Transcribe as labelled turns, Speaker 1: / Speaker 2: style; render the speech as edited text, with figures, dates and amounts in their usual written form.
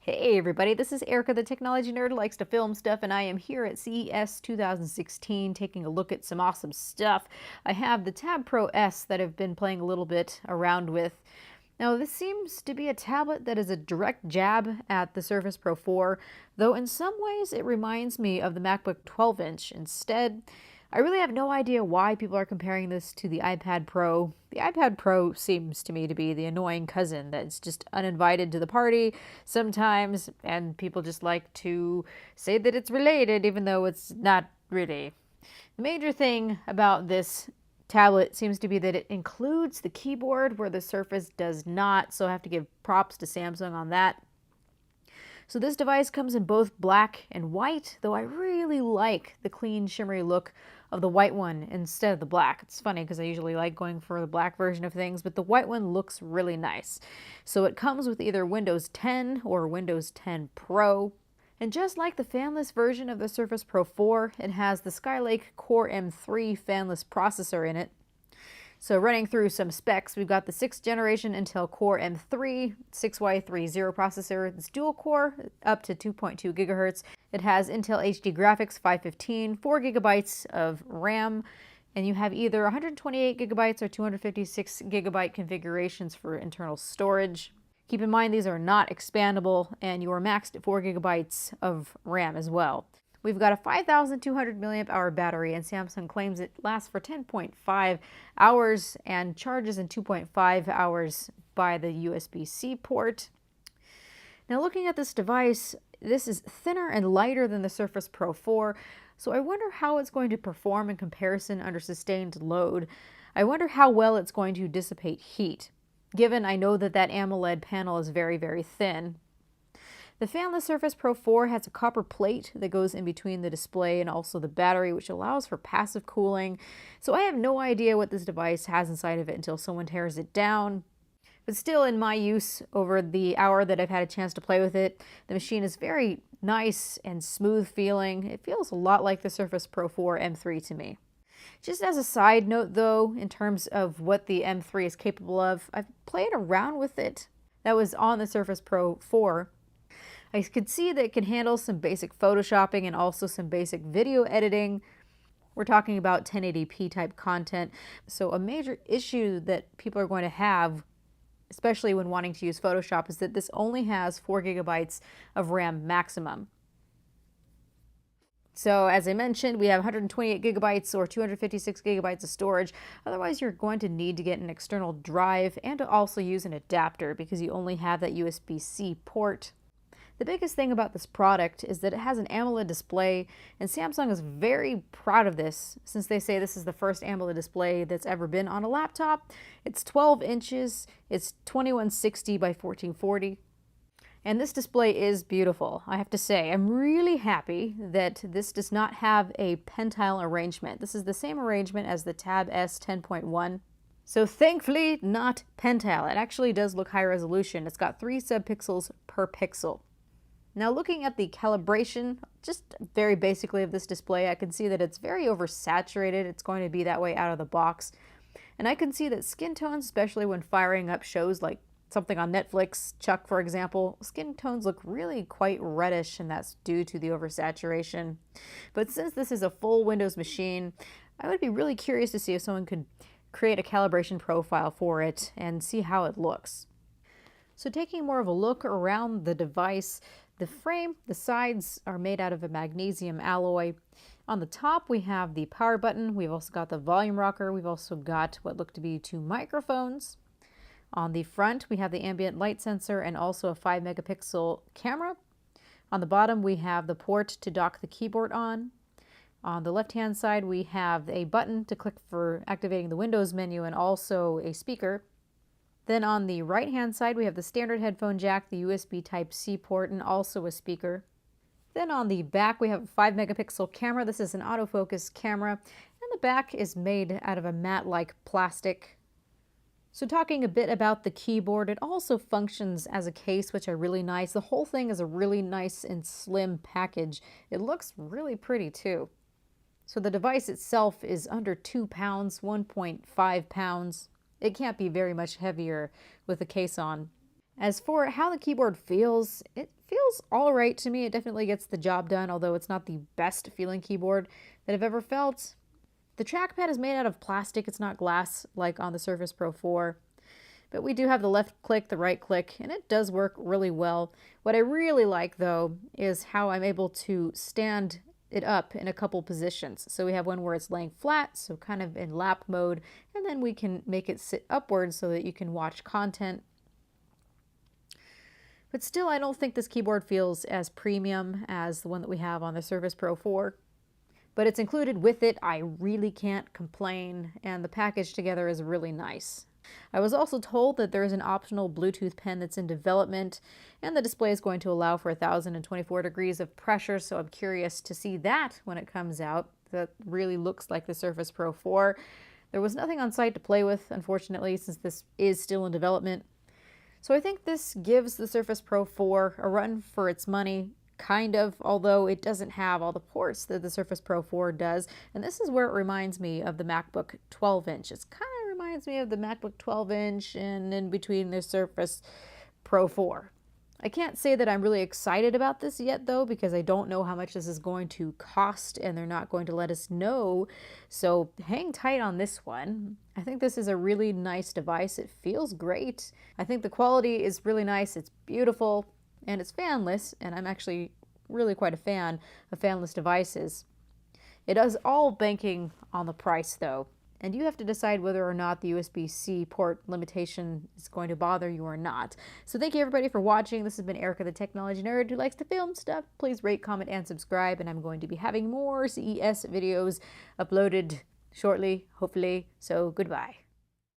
Speaker 1: Hey everybody, this is Erica, the technology nerd who likes to film stuff, and I am here at CES 2016 taking a look at some awesome stuff. I have the TabPro S that I've been playing a little bit around with. Now, this seems to be a tablet that is a direct jab at the Surface Pro 4, though in some ways it reminds me of the MacBook 12-inch instead. I really have no idea why people are comparing this to the iPad Pro. The iPad Pro seems to me to be the annoying cousin that's just uninvited to the party sometimes, and people just like to say that it's related even though it's not really. The major thing about this tablet seems to be that it includes the keyboard where the Surface does not, so I have to give props to Samsung on that. So this device comes in both black and white, though I really like the clean, shimmery look of the white one instead of the black. It's funny because I usually like going for the black version of things, but the white one looks really nice. So it comes with either Windows 10 or Windows 10 Pro. And just like the fanless version of the Surface Pro 4, it has the Skylake Core M3 fanless processor in it. So running through some specs, we've got the 6th generation Intel Core M3 6Y30 processor. It's dual core, up to 2.2 gigahertz. It has Intel HD graphics 515, 4 gigabytes of RAM, and you have either 128 gigabytes or 256 gigabyte configurations for internal storage. Keep in mind these are not expandable, and you are maxed at 4 gigabytes of RAM as well. We've got a 5,200 milliamp hour battery, and Samsung claims it lasts for 10.5 hours and charges in 2.5 hours by the USB-C port. Now looking at this device, this is thinner and lighter than the Surface Pro 4, so I wonder how it's going to perform in comparison under sustained load. I wonder how well it's going to dissipate heat, given I know that AMOLED panel is very, very thin. The fanless Surface Pro 4 has a copper plate that goes in between the display and also the battery, which allows for passive cooling. So I have no idea what this device has inside of it until someone tears it down. But still, in my use over the hour that I've had a chance to play with it, the machine is very nice and smooth feeling. It feels a lot like the Surface Pro 4 M3 to me. Just as a side note though, in terms of what the M3 is capable of, I've played around with it. That was on the Surface Pro 4. I could see that it can handle some basic photoshopping and also some basic video editing. We're talking about 1080p type content. So a major issue that people are going to have, especially when wanting to use Photoshop, is that this only has 4 gigabytes of RAM maximum. So as I mentioned, we have 128 gigabytes or 256 gigabytes of storage. Otherwise, you're going to need to get an external drive and to also use an adapter because you only have that USB-C port. The biggest thing about this product is that it has an AMOLED display, and Samsung is very proud of this since they say this is the first AMOLED display that's ever been on a laptop. It's 12 inches, it's 2160 by 1440, and this display is beautiful. I have to say, I'm really happy that this does not have a pentile arrangement. This is the same arrangement as the Tab S 10.1. So thankfully, not pentile. It actually does look high resolution. It's got 3 subpixels per pixel. Now looking at the calibration, just very basically of this display, I can see that it's very oversaturated. It's going to be that way out of the box. And I can see that skin tones, especially when firing up shows like something on Netflix, Chuck for example, skin tones look really quite reddish, and that's due to the oversaturation. But since this is a full Windows machine, I would be really curious to see if someone could create a calibration profile for it and see how it looks. So taking more of a look around the device, the frame, the sides are made out of a magnesium alloy. On the top we have the power button, we've also got the volume rocker, we've also got what look to be 2 microphones. On the front we have the ambient light sensor and also a 5 megapixel camera. On the bottom we have the port to dock the keyboard on. On the left hand side we have a button to click for activating the Windows menu and also a speaker. Then on the right hand side we have the standard headphone jack, the USB Type-C port, and also a speaker. Then on the back we have a 5 megapixel camera. This is an autofocus camera, and the back is made out of a matte-like plastic. So talking a bit about the keyboard, it also functions as a case, which are really nice. The whole thing is a really nice and slim package. It looks really pretty too. So the device itself is under 2 pounds, 1.5 pounds. It can't be very much heavier with the case on. As for how the keyboard feels, it feels all right to me. It definitely gets the job done, although it's not the best feeling keyboard that I've ever felt. The trackpad is made out of plastic, it's not glass like on the Surface Pro 4. But we do have the left click, the right click, and it does work really well. What I really like, though, is how I'm able to stand it up in a couple positions. So we have one where it's laying flat, so kind of in lap mode, and then we can make it sit upwards so that you can watch content. But still, I don't think this keyboard feels as premium as the one that we have on the Surface Pro 4. But it's included with it. I really can't complain, and the package together is really nice. I was also told that there is an optional Bluetooth pen that's in development, and the display is going to allow for 1,024 degrees of pressure, so I'm curious to see that when it comes out. That really looks like the Surface Pro 4. There was nothing on site to play with, unfortunately, since this is still in development. So I think this gives the Surface Pro 4 a run for its money, kind of, although it doesn't have all the ports that the Surface Pro 4 does. And this is where it reminds me of the MacBook 12-inch. It kind of reminds me of the MacBook 12-inch and in between the Surface Pro 4. I can't say that I'm really excited about this yet, though, because I don't know how much this is going to cost, and they're not going to let us know. So hang tight on this one. I think this is a really nice device. It feels great. I think the quality is really nice. It's beautiful, and it's fanless, and I'm actually really quite a fan of fanless devices. It is all banking on the price, though. And you have to decide whether or not the USB-C port limitation is going to bother you or not. So thank you everybody for watching. This has been Erica the Technology Nerd who likes to film stuff. Please rate, comment, and subscribe. And I'm going to be having more CES videos uploaded shortly, hopefully. So goodbye.